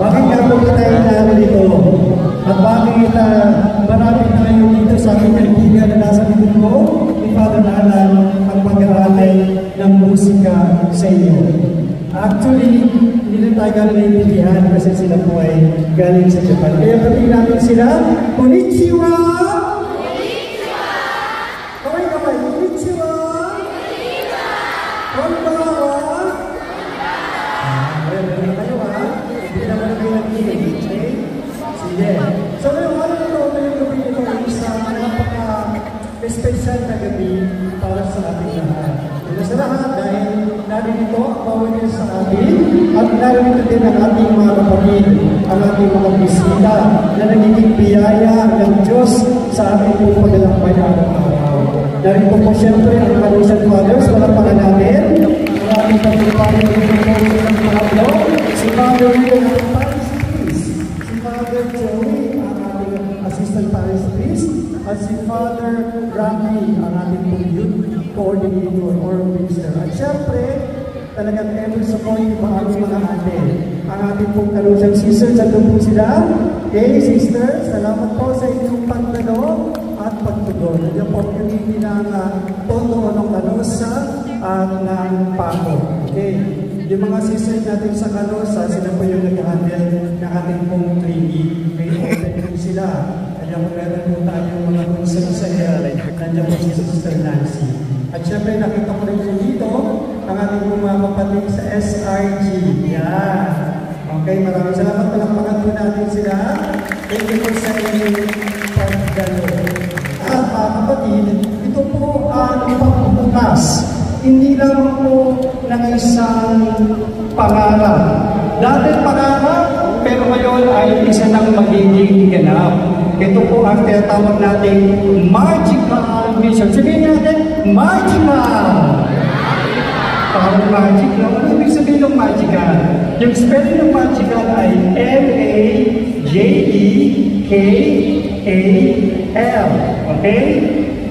Bakit nga po tayo narito? At bakit marami tayo dito sa aking kaibigan na nasa likod ko ni Father Alan ang pag-aaral ng musika sa inyo? Actually, hindi na tayo naiintindihan kasi sila po ay galing sa Japan. Kaya pati natin sila, Konnichiwa! Konnichiwa! Kawai-kawai, Konnichiwa! Konbawa! Meron na kayo ha? Hindi naman na kayo nag-iigit. Sige. So ngayon, ano ito? Ngayong gabi ito ay isang napaka-special na gabi para sa ating lahat. Ito sa lahat dahil narinito ang bawat isa sa atin at narinito din ang ating mga kapatid, ang ating mga bisita na nagiging biyaya ng Diyos sa ating pong paglalakbay araw-araw. Narito po siyempre ang Marusan Fathers, walapakan natin. Ang ating paglalakbay ng Pablo, si Father Will at Paris Priest, si Father Joey, ang ating Assistant Paris Priest, at si Father Rocky, ang ating pong youth coordinator or minister. At siyempre, talagang ever support yung mga ate. Ang ating pong Kalusian sisters, andun po sila. Okay, sisters, salamat po sa inyong pagdalo at pagtugon. Nandiyan po community ng Tondo ng Canosa at ng Paco. Okay, yung mga sisters natin sa Canosa, sila po yung nag-handle ng ating pong training. May open po sila. Kaya po meron po tayong mga concern sa iyo. Nandiyan po si Sister Nancy. At syempre, nakita ko rin po dito ang ating mga kapatid sa SRG. Yan. Okay, maraming salamat. Palakpakan po natin sila. Thank you po sa inyong pagdalo. At kapatid, ito po ang ipagpupukas. Hindi lang po ng isang pangarap. Dati pangarap, pero ngayon ay isa ng magiging ganap. Ito po ang tinatawag nating magical mission. Sabihin natin, magical! Parang magic lang. Ano ibig sabihin ng magical? Yung spelling ng magical ay M-A-J-E-K-A-L. Okay?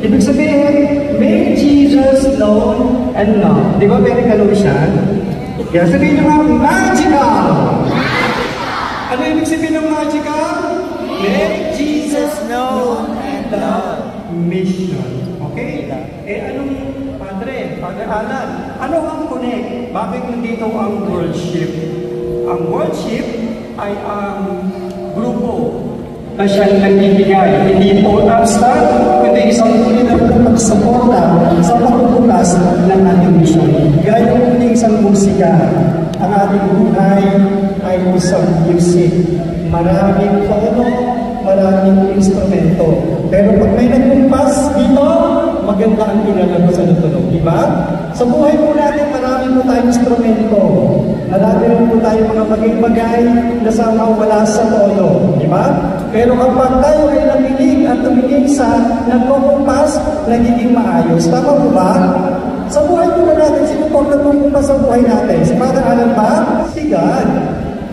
Ibig sabihin, make Jesus known and loved. Di ba very Colossian? Kaya sabihin nyo nga, magical! Ano ibig sabihin ng magical? Make Jesus known and loved. Mission. Okay? Anong Father Alan, ano ang connect? Bakit nandito ang worship? Ang worship ay ang grupo na siyang nagbibigay. Hindi po abstract, kundi isang tuloy na pagsuporta sa pagpupulas ng ating mission. Gaya po ng isang musika, ang ating buhay ay isang music. Maraming tono, maraming instrumento. Pero pag may nagkumpas dito, maganda ang pinalabas sa tunog, di ba? Sa buhay po natin, marami po tayong instrumento. Marami po tayong mga bagay-bagay na sama wala sa tono, di ba? Pero kapag tayo ay namilig at tumingin sa nagkukumpas, nagiging maayos. Tama po ba? Sa buhay po natin, sino po nagkukumpas sa buhay natin? Si Father Alan ba? Si God.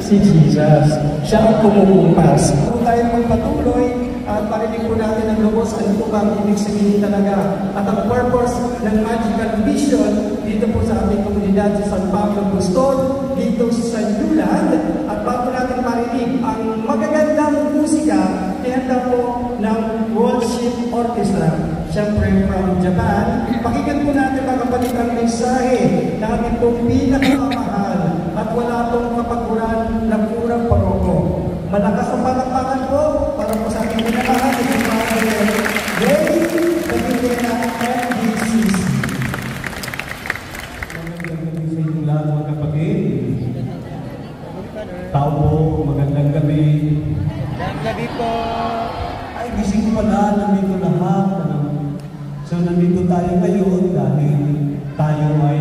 Si Jesus. Siya ang kumukumpas. Kung tayo magpatuloy at marinig po natin ang lubos, ano po ba ang ibig sabihin talaga? At ang purpose ng Magical Vision dito po sa ating komunidad sa San Pablo Buston, dito sa Newland. At bago natin marinig ang magagandang musika, ihanda po ng Worship Orchestra. Siyempre from Japan, pakinggan po natin mga kapatid ang mensahe na ating pong pinakamamahal at wala pong kapaguran na purang paroko. Malakas ang palakpakan po para po sa ating pinamahal at yung mga ready pagkita na MDCC. Magandang gabi sa inyong lahat mga kapatid. Tao po, magandang gabi. Magandang gabi po. Ay, gising pala, nandito lahat. So, nandito tayo ngayon dahil tayo ay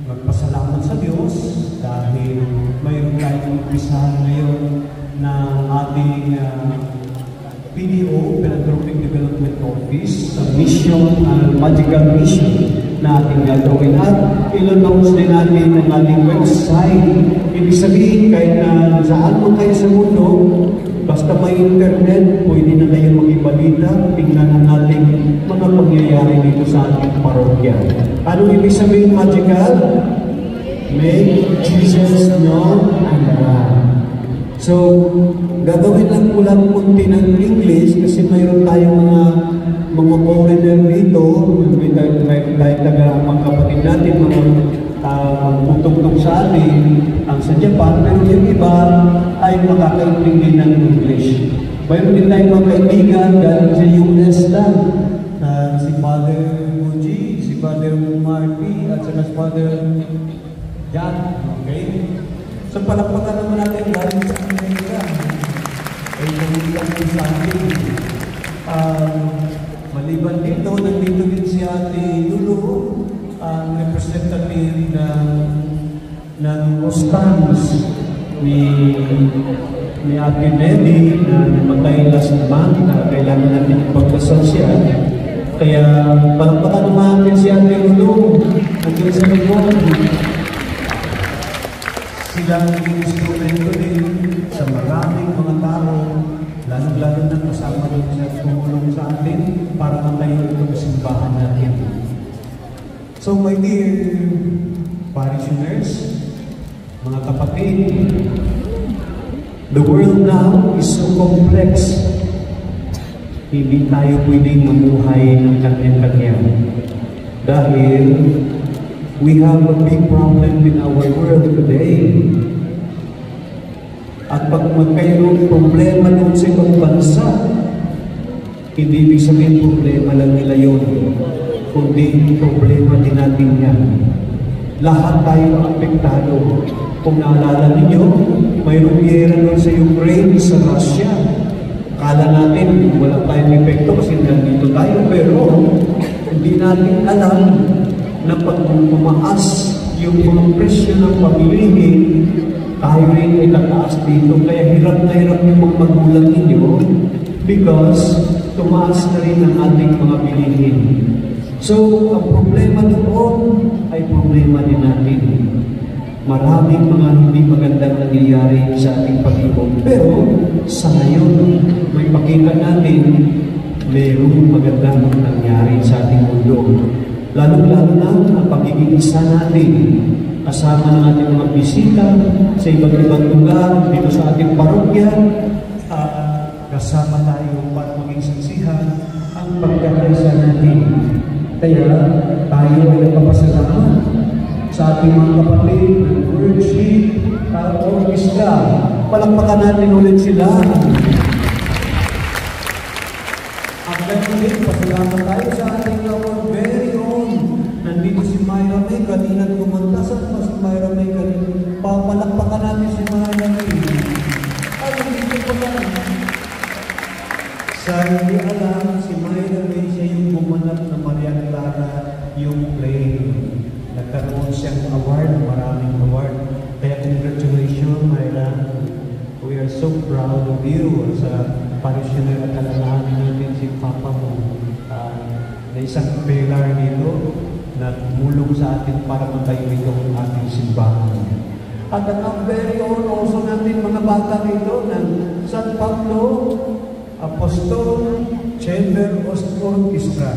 magpasalamat sa Diyos dahil mayroon tayong umpisahan ngayon ng ating PDO, Philanthropic Development Office, sa mission, Magical Mission na ating gagawin. At ilo-launch din natin ang ating website. Ibig sabihin, kahit na saan mo tayo sa mundo, basta may internet, pwede na kayo makibalita, tingnan na natin mga pangyayari dito sa ating parokya. Ano ibig sabihin magical? Make Jesus known and loved. So, gagawin lang ko lang kunti ng English kasi mayroon tayong mga foreigner dito, kahit mga kapatid natin, mga magtutugtog sa atin, ang sa Japan, pero yung iba ay makakaintindi ng English. Mayroon din tayong mga kaibigan galing sa US lang, si Father Muji, si Father Marty, at saka si Father Jan, okay? So, palakpakan naman natin galing sa Amerika. Ay, kaibigan ko sa atin. Maliban dito, nandito din si Ate Lulu, ang representative ng Ostans ni Ate Nelly na namatay last month na kailangan natin ipagdasal siya. Kaya palakpakan naman natin si Ate Lulu, nandito sa likod. Silang instrumento din sa maraming mga tao, lalo-lalo na kasama din siya tumulong sa atin para matayo itong simbahan natin. So my dear parishioners, mga kapatid, the world now is so complex. Hindi tayo pwedeng mamuhay ng kanya-kanya. Dahil we have a big problem in our world today. At pag magkayroong problema doon sa ibang bansa, hindi ibig sabihin problema lang nila yun, kundi problema din natin yan. Lahat tayo apektado. Kung naalala ninyo, mayroong giyera doon sa Ukraine, sa Russia. Kala natin wala tayong epekto kasi nandito tayo, pero hindi natin alam na pag tumaas yung mga presyo ng pamilihin, tayo rin ay tataas dito. Kaya hirap na hirap yung mga magulang ninyo because tumaas na rin ang ating mga bilihin. So, ang problema doon ay problema din natin. Maraming mga hindi magandang nangyayari sa ating pag-ibig. Pero, sa ngayon, may makita natin mayroong magandang nangyari sa ating mundo. Lalo-lalo na ang pagiging isa natin kasama ng ating mga bisita sa iba't-ibang lugar dito sa ating parokya. Kasama tayo para maging saksihan ang pagkakaisa natin. Kaya tayo ay nagpapasalamat sa ating mga kapatid ng worship orchestra. Palakpakan natin ulit sila. At ganun din, pasalamat tayo sa ating our very own. Nandito si Myra May, kanina kumanta sa si Myra May kanina. Papalakpakan natin si Myra May. Ay, nandito pa lang. Sa hindi alam, si Myra May siya yung gumanap na Maria Clara yung play. Nagkaroon siyang award, maraming award. Kaya congratulations, Myra. We are so proud of you sa parishioner at alalahanin natin si Papa mo na isang pillar dito na tumulong sa atin para matayo itong ating simbahan. At ang very own also natin mga bata dito ng San Pablo Apostol Chamber Orchestra.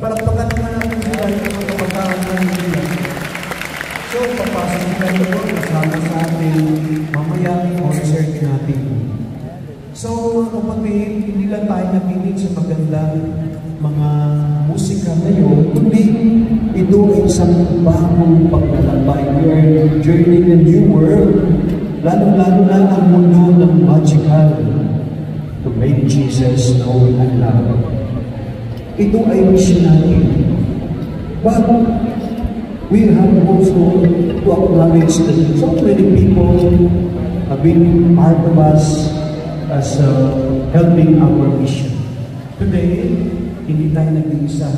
Palakpakan naman natin sila yung mga kabataan nila. So, papasok nila ito kasama sa ating mamaya concert natin. So, mga kapatid, hindi lang tayo nakinig sa magandang mga musika ngayon, kundi ito ay isang bagong paglalakbay. We are journeying a new world, lalo-lalo na ang mundo ng magical to make Jesus known and loved. Ito ay mission natin. But we have also to acknowledge that so many people have been part of us as helping our mission. Today, hindi tayo nag-iisa.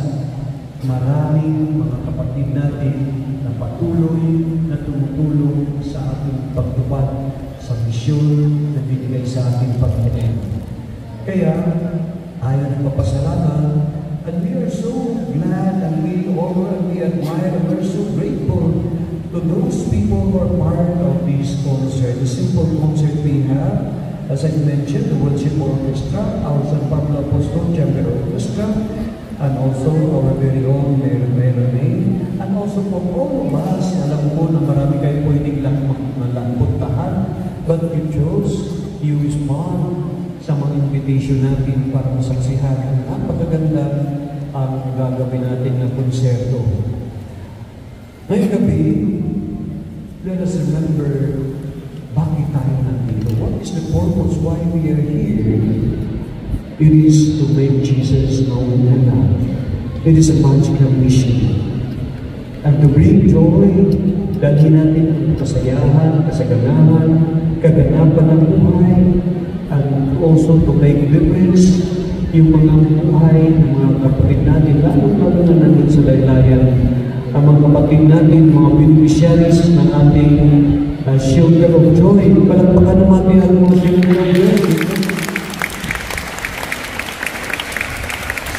Maraming mga kapatid natin na patuloy na tumutulong sa ating pagtupad sa misyon na binigay sa ating Panginoon. Kaya, ayaw nagpapasalamat. And we are so glad and we admire and we're so grateful to those people who are part of this concert, the simple concert we have. As I mentioned, the Worship Orchestra, our San Pablo Apostol Chamber Orchestra, and also our very own Myra May, and also for all of us, alam ko na marami kayo pwedeng lang puntahan, but you chose you respond sa mga invitation natin para masaksihan ang napakaganda ang gagawin natin na konserto. Ngayong gabi, let us remember bakit tayo nandito. What is the purpose why we are here? It is to make Jesus known and loved. It is a magical mission. And to bring joy, dalhin natin ang kasayahan, kasaganahan, kaganapan ng buhay, and also to make difference yung mga buhay ng mga kapatid natin, lalo na nandun sa laylayan, ang mga kapatid natin, mga beneficiaries ng ating Shoulder of Joy. Palagpakan naman ang mga Shoulder of Joy.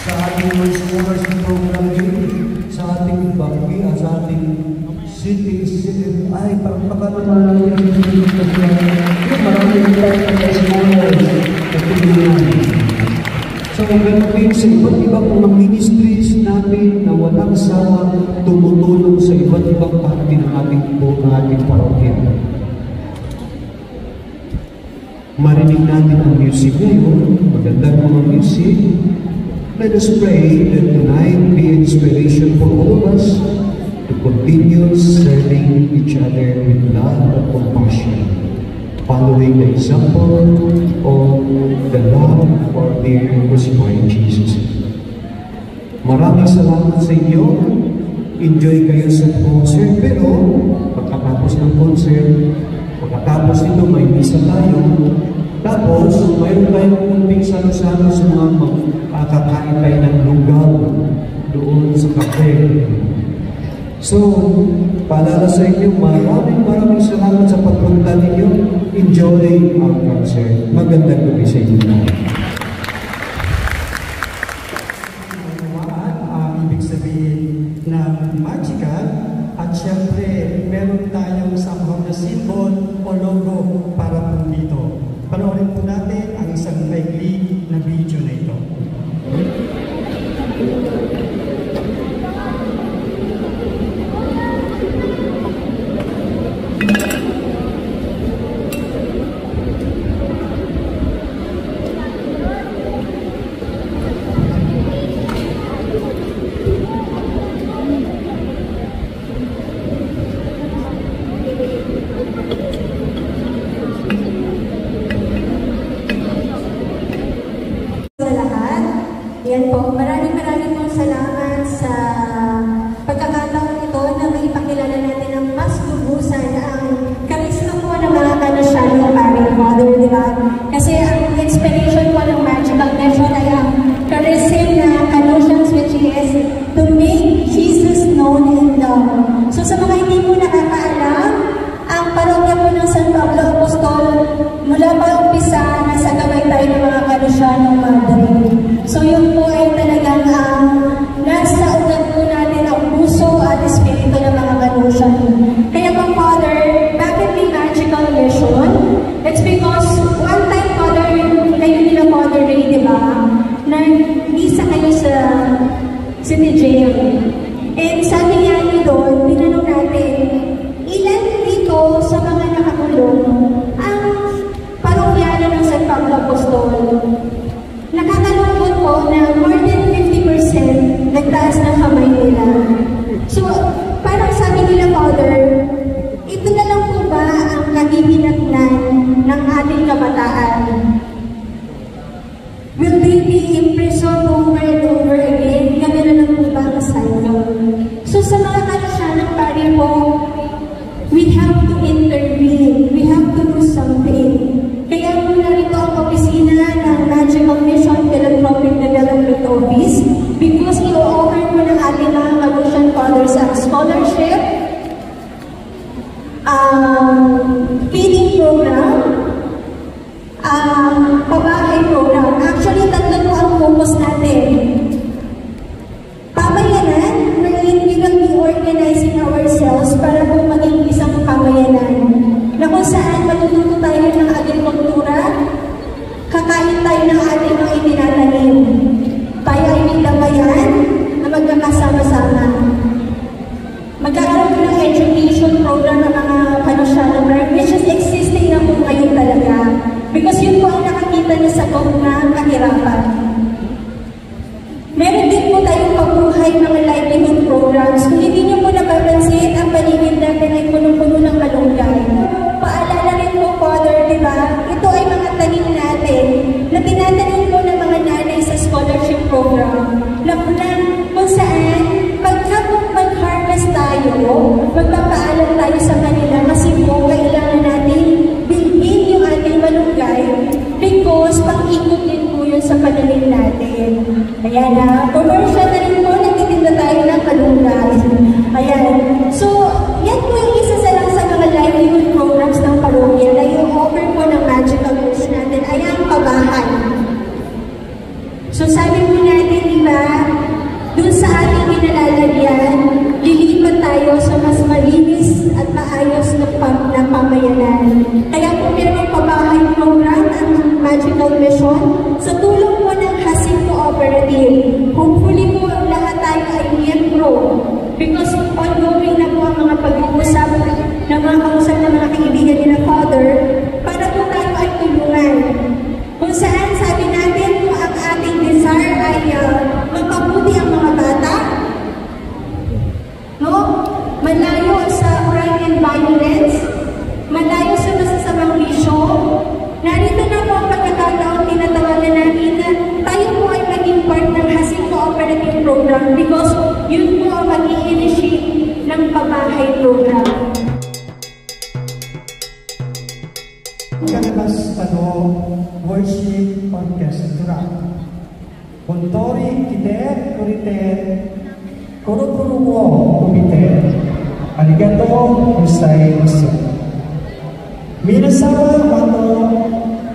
Sa ating mga scholars program din, sa ating bangki, sa ating city, ay, palagpakan naman ang mga maraming tayo ng scholars na tumulong. So, ganun din sa iba't ibang mga ministries natin na walang sawa tumutulong sa iba't ibang parte ng ating parokya. Marinig natin ang music ngayon, magandang mga music. Let us pray that tonight be inspiration for all of us to continue serving each other with love and compassion, following the example of the love of our dear crucified Jesus. Maraming salamat sa inyo. Enjoy kayo sa concert, pero pagkatapos ng concert, pagkatapos ito may misa tayo. Tapos, mayroon tayong kunting salo-salo sa mga kakain tayo ng lugaw doon sa cafe. So, paalala sa inyo, maraming salamat sa pagpunta ninyo. Enjoy our concert. Magandang gabi sa inyo. Ibig sabihin na magical, at syempre, meron tayong somehow na symbol o logo para po dito. Panoorin po natin ang isang maikli na video na ito. Yan po, maraming pong salamat sa pagkakataon ito na may ipakilala natin ang mas lubusan ang karisma po ng mga Kanosianong Parish Father, di ba? Kasi ang inspiration po ng Magical Mission ay ang charism na Kanosians, which is to make Jesus known and loved. So sa mga hindi po nakakaalam, ang parokya po ng San Pablo Apostol, mula pa umpisa, nasa gabay tayo ng mga Kanosianong Madre. So yun po ay talagang nasa ugat po natin ang puso at espiritu ng mga Kanosian. Kaya po, Father, bakit may Magical Mission? It's because one time, Father, kayo nila Father Ray, di ba? Nag-isa kayo sa City Jail. And sabi niya niyo doon, pinanong natin, ilan dito sa mga nakakulong ang parokyano ng San Pablo Apostol? Nakakalungkot po na more than 50% nagtaas ng kamay nila. So, parang sabi nila, Father, ito na lang po ba ang kahihinatnan ng ating kabataan? Will they be imprisoned over and over again? Kami na lang po ba ang cycle? So, sa mga Kanosianong pari po, we have to intervene. We have to do something. Kaya po narito ang opisina ng Magical Mission Philanthropic Development Office because i-offer po ng ating mga Kanosian Fathers ang scholarship, feeding program, pabahay program. Actually, tatlo po ang focus natin. Pamayanan, wherein we will be organizing ourselves para po maging isang pamayanan na kung saan matututo tayo ng agrikultura, kakain tayo ng ating mga itinatanim. Tayo ay may damayan na magkakasama-sama. Magkakaroon ng education program ng mga Kanosianong, which is existing na po ngayon talaga. Because yun po ang nakakita niya sa kong na kahirapan. Meron din po tayong pabuhay mga livelihood programs. Kung hindi niyo po napapansin, ang paligid natin ay punong-puno ng malunggay. Paalala rin po, Father, di ba? Ito ay mga tanim natin na tinatanim po ng mga nanay sa scholarship program. Kung saan, pagka mag-harvest tayo, magpapaalam tayo sa kanila kasi po kailangan natin bilhin yung ating malunggay because pang-ikot din po yun sa pananim natin. Ayan na, commercial na rin po, nagtitinda tayo ng malunggay. Ayan. So, yan po yung isa sa lang sa mga livelihood programs ng parokya na yung offer po ng Magical Roots natin ay ang pabahay. So, sabi po natin, di ba, dun sa ating kinalalagyan, lilipat tayo sa mas malinis at maayos na pamayanan. Kaya po mayroong pabahay program ang Magical Mission sa tulong po ng Hasip Cooperative. Hopefully po lahat tayo ay miyembro because ongoing na po ang mga pag-uusap ng mga kausap ng mga kaibigan ni na Father para po tayo ay tulungan. Kung saan sabi natin po ang ating desire ay magpabuti ang mga bata, no? Malayo sa crime and violence, malayo sa masasamang bisyo. Narito na po ang pagkakataon tinatawagan natin na tayo po ay maging part ng Hasip Cooperative Program because yun po ang mag-i-initiate ng pabahay program. Kanabas worship orchestra. Kontori kite kurite kuru-kuru mo kumite. Arigato gozaimasu. Minasan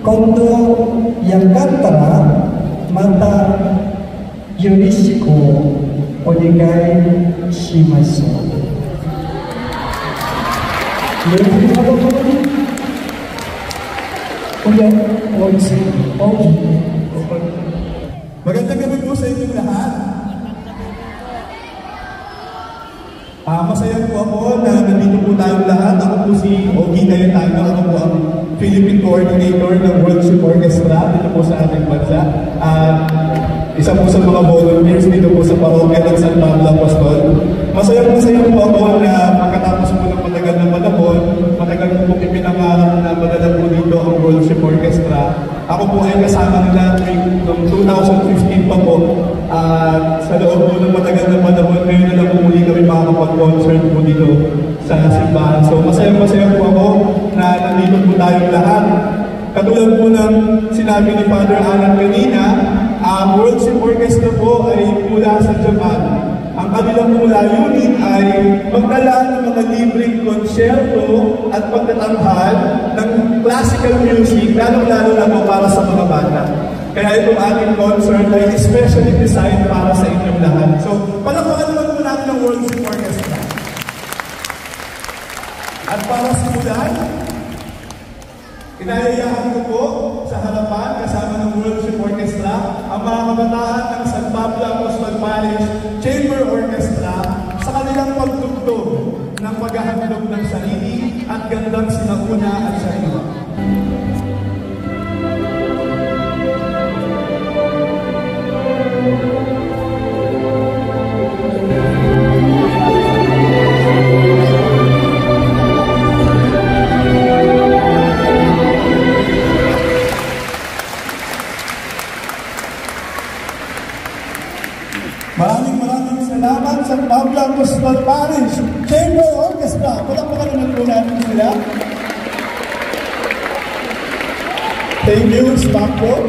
kondo yakattara mata yoroshiku onegai shimasu. Magandang gabi po sa inyong lahat. Masaya po ako na nandito po tayong lahat. Ako po si Ogie Cayetano. Ako po ang Philippine Coordinator ng Worship Orchestra dito po sa ating bansa. Isa po sa mga volunteers dito po sa parokya ng San Pablo Apostol. Masaya po ako na makatapos po ng matagal na panahon, matagal po ipinangarap na madala po dito ang Worship Orchestra. Ako po ay kasama nila noong 2015 pa po. Sa loob po ng matagal na panahon, ngayon na lang po muli kami makakapag-concert po dito sa simbahan. So masaya po ako na nandito po tayong lahat. Katulad po ng sinabi ni Father Alan kanina, ang Worship Orchestra po ay mula sa Japan. Ang kanilang layunin ay magdala ng mga libreng konsyerto at pagtatanghal ng classical music, lalong-lalo na po para sa mga bata. Kaya itong ating concert ay especially designed para sa inyong lahat. So, palakpakan naman po natin ang Worship Orchestra. At para simulan, inayayahan ko po sa harapan kasama ng Worship Orchestra ang mga kabataan ng San Pablo Apostol Parish Chamber Orchestra sa kanilang pagtugtog ng paghahandog ng sarili at gandang sinauna at sa iba. Maraming salamat sa Pablo Apostol Parish Chamber Orchestra. Palakpakan naman po natin sila. Thank you, staff po.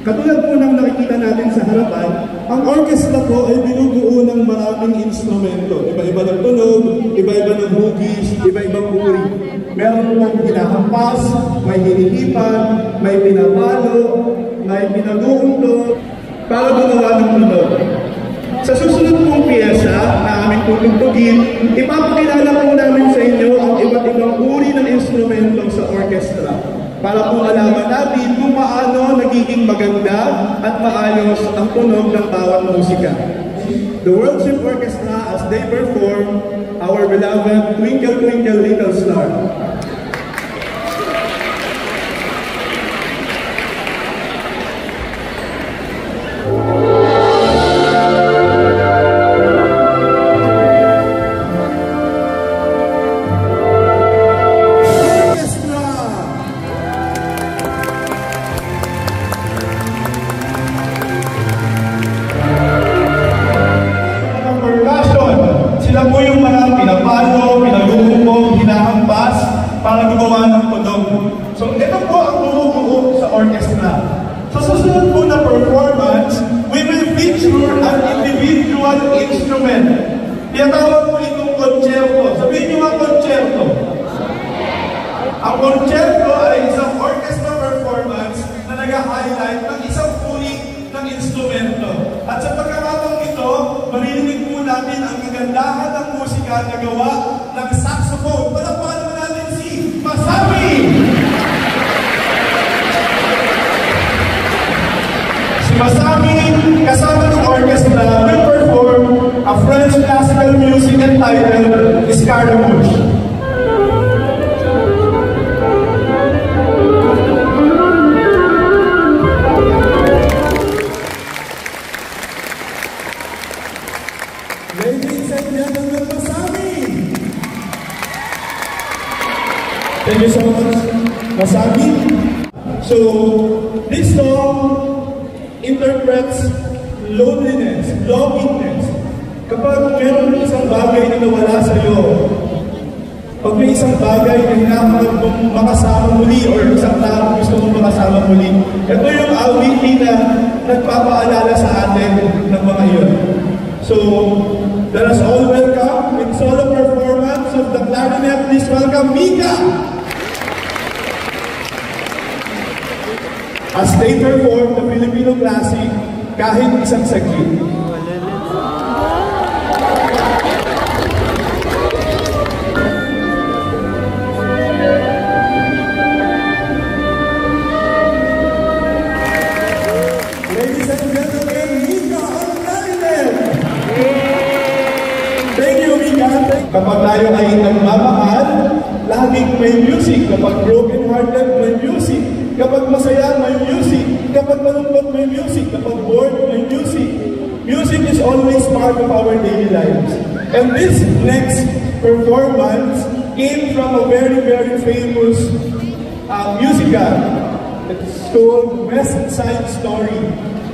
Katulad po ng nakikita natin sa harapan, ang orchestra po ay binubuo ng maraming instrumento. Iba-iba ng tunog, iba-iba ng hugis, iba-ibang uri. Meron pong hinahampas, may hinihipan, may pinapalo, may pinaguundo, para gumawa ng tunog. Sa susunod pong piyesa na aming tutugtugin, ipapakilala po namin sa inyo ang iba't ibang uri ng instrumento sa orchestra para po malaman natin kung paano nagiging maganda at maayos ang tunog ng bawat musika. The Worship Orchestra as they perform our beloved Twinkle Twinkle Little Star. po ang bumubuo sa orchestra. Sa susunod po na performance, we will feature an individual instrument. Tinatawag po itong concerto. Sabihin nyo nga concerto. Ang concerto ay isang orchestra performance na nag-highlight ng isang uri ng instrumento. At sa pagkakataong ito, maririnig po natin ang kagandahan ng musika na gawa ng saxophone. Palakpakan naman natin si Masami! Si Masami, kasama ng orchestra, will perform a French classical music entitled Scaramouche. Ladies and gentlemen, Masami! Thank you so much, Masami. So, this song interprets loneliness, loneliness. Kapag meron isang bagay na nawala sa iyo, pag may isang bagay na hinahanap mong makasama muli or isang tao gusto mong makasama muli, ito yung awit na nagpapaalala sa atin ng mga iyon. So, let us all welcome with solo performance of the clarinet. Please welcome Mika! As they perform the Filipino classic, Kahit Isang Saglit. Ladies and gentlemen, Mika on clarinet! Thank you, Mika. Kapag tayo ay nagmamahal, laging may music. Kapag broken-hearted, may music. Kapag masaya, may music. Kapag malungkot, may music. Kapag bored, may music. Music is always part of our daily lives. And this next performance came from a very, very famous musical. It's called West Side Story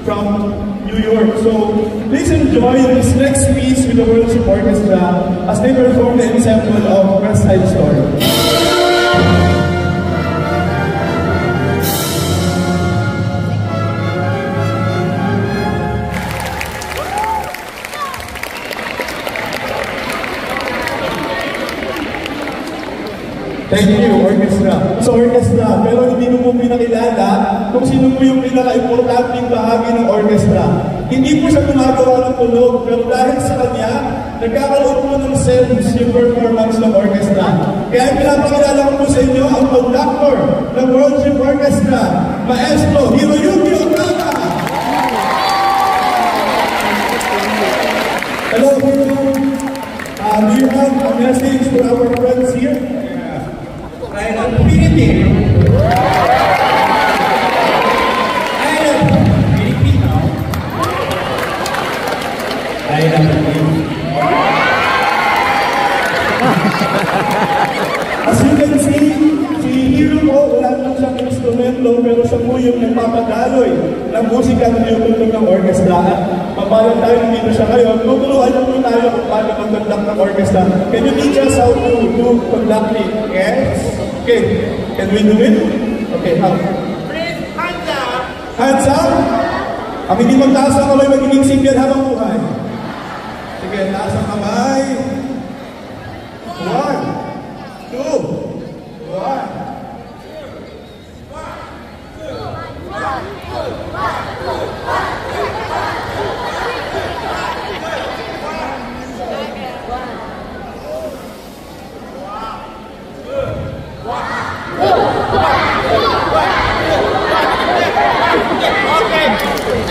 from New York. So please enjoy this next piece with the Worship Orchestra as they perform the ensemble of West Side Story. Thank you, orchestra. Sa orchestra, pero hindi mo pinakilala kung sino po yung pinaka-importanting bahagi ng orchestra. Hindi po siya gumagawa ng tunog, pero dahil sa kanya, nagkakaroon po ng sense yung performance ng orchestra. Kaya pinapakilala ko po sa inyo ang conductor ng Worship Orchestra, Maestro Hiroyuki Okada. Hello, Hiro. Do you have a message for our friends here? I am Filipino. I am Filipino. I am Filipino. As you can see, si Hiro po, wala naman siyang instrumento, pero siya po yung nagpapadaloy ng musika na tinutulog ng orchestra. Papalang tayo dito siya ngayon, tuturuan niyo po tayo kung paano mag-conduct ng orchestra. Can you teach us how to do conducting? Yes? Okay, can we do it? Okay, how? Hands up! Hands up! Ang hindi magtaas ang kamay, magiging singer habang buhay. Sige, taas ang kamay. 1, 2, 1.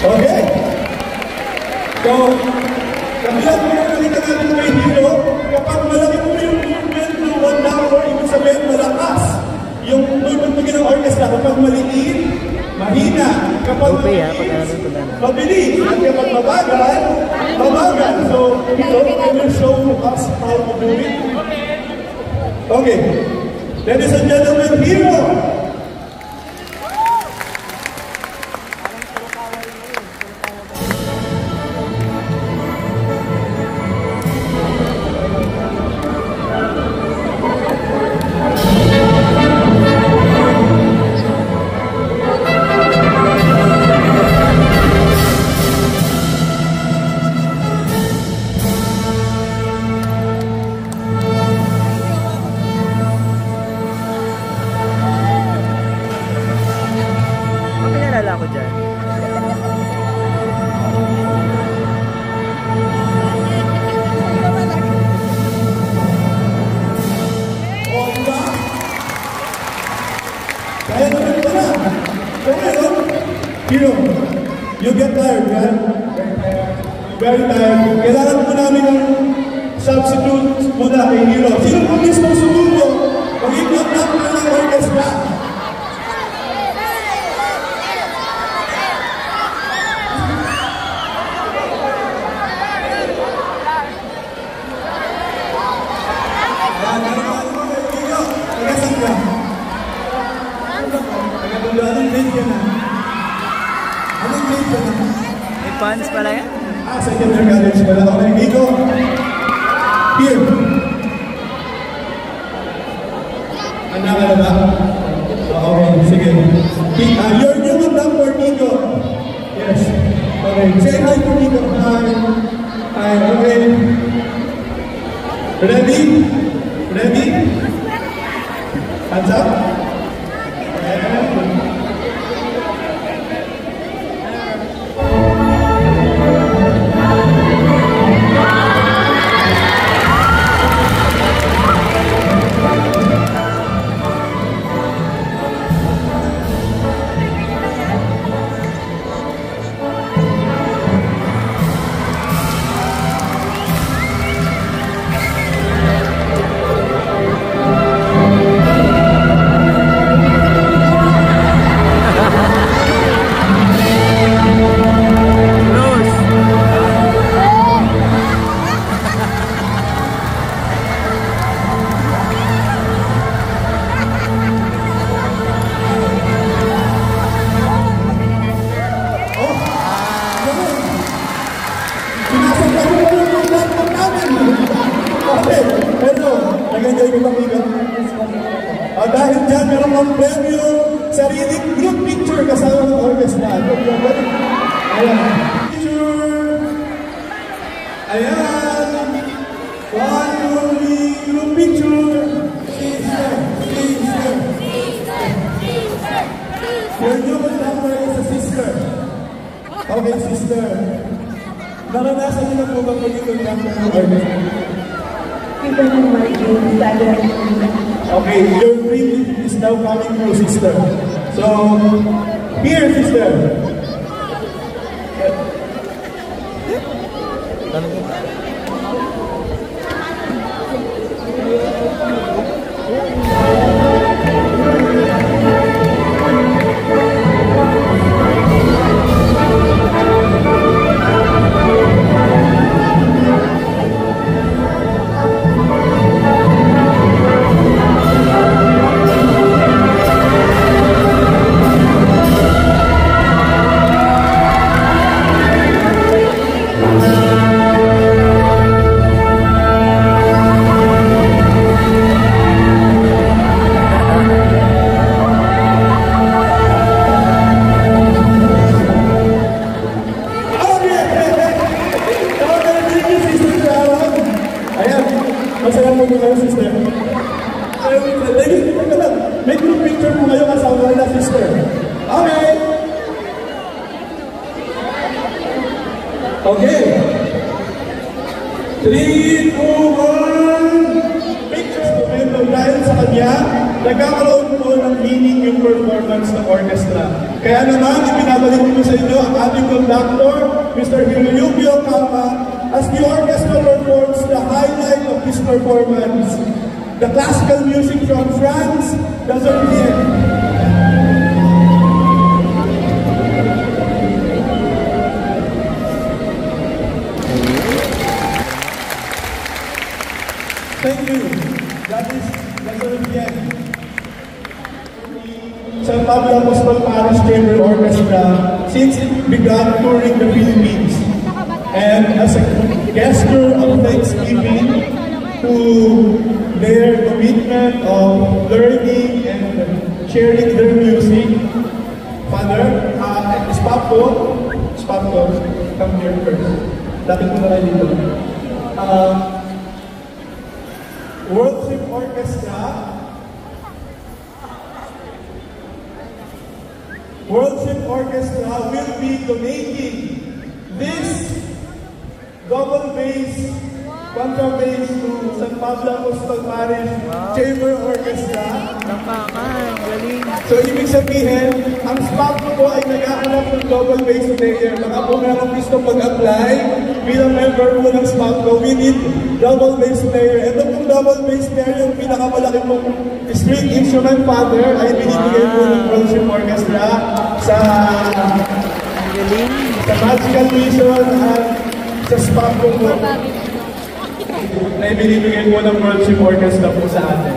Okay. So, kabilang mo na nakita natin kay Hiro, kapag malaki mo yung movement ng 1 hour, ibig sabihin malakas yung movement ng orchestra. Kapag maliit, mahina. Kapag mabilis. At kapag mabagal, mabagal. So, Hiro, can you show us how to do it? Okay. Ladies and gentlemen, Hiro! Kaya naman ko na. So ngayon, Hero, you get tired, man. Very tired. Kailangan po namin ng substitute muna kay Hero. Sino po mismo sumuko? Mag-ikot na po ng orchestra. May fans pala yan? Second year college pala. Okay, Nico. Here. Handa ka na ba? Okay, sige. You're new on that for Nico. Yes. Okay, say hi to Nico. Hi. Hi, okay. Ready? Ready? Hands up. Dahil dyan, meron kang premyo, sariling group picture kasama ng orchestra. Ayan. Picture. Ayan. One only group picture. Sister. Your new number is a sister. Okay, sister. Naranasan niyo na po ba magiging number ng orchestra? Okay, your dream is now coming true, sister. So, here, sister. Masaya mo kayo, sister. Make group picture mo kayo kasama na sister. Okay. Okay. 3, 2, 1. Picture momento dahil sa kanya, nagkakaroon po ng meaning yung performance ng orchestra. Kaya naman, ibinabalik ko sa inyo ang ating conductor, Mr. Hiroyuki Okama, as the orchestra performs the highlight of this performance, the classical music from France, the Zorbier. Thank you. That is the Zorbier. San Pablo Apostol Parish Chamber Orchestra since it began touring the Philippines. And as a gesture of thanksgiving to their commitment of learning and sharing their music, Father, Spapo, come here first. Dating ko na lang dito. Worship Orchestra will be donating this double bass contrabass to San Pablo Apostol Parish Chamber Orchestra. Napakan, galing. So, ibig sabihin, ang spot ko po ay nag-aanap ng double bass player. Baka po meron gusto mag-apply bilang member po ng spot ko. We need double bass player. Ito pong double bass player, yung pinakamalaki pong string instrument father ay binibigay po ng Worship Orchestra sa Magical Mission at sa spot ko po na ibinibigay po ng Worship Orchestra po sa atin.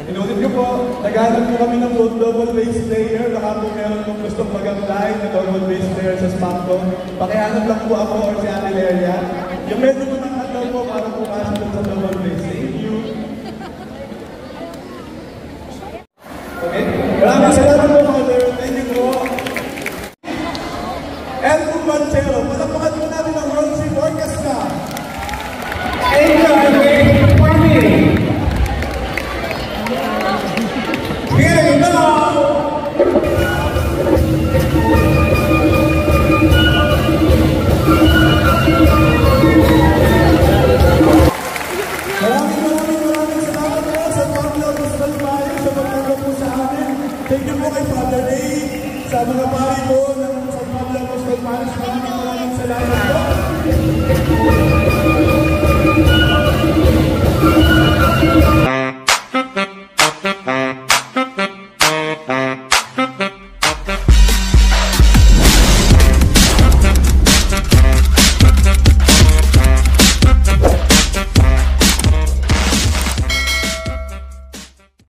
Inulit ko po, naghanap po kami ng double bass player. Baka po meron pong gustong mag-apply na double bass player sa spot ko. Pakihanap lang po ako or si Ate Lelia. Yung medyo po nakataw po para po kasi sa double bass. Thank you. Okay? Maraming salamat po, Father. Thank you po. El Cumancero, palapakan po natin ang Worship Orchestra. Enjoy the performing. Here we go! Maraming salamat po sa Pablo Apostol Parish sa pagtanggap po sa amin. Thank you po kay Father Ray, sa mga pari po ng San Pablo Apostol Parish. Maraming salamat po.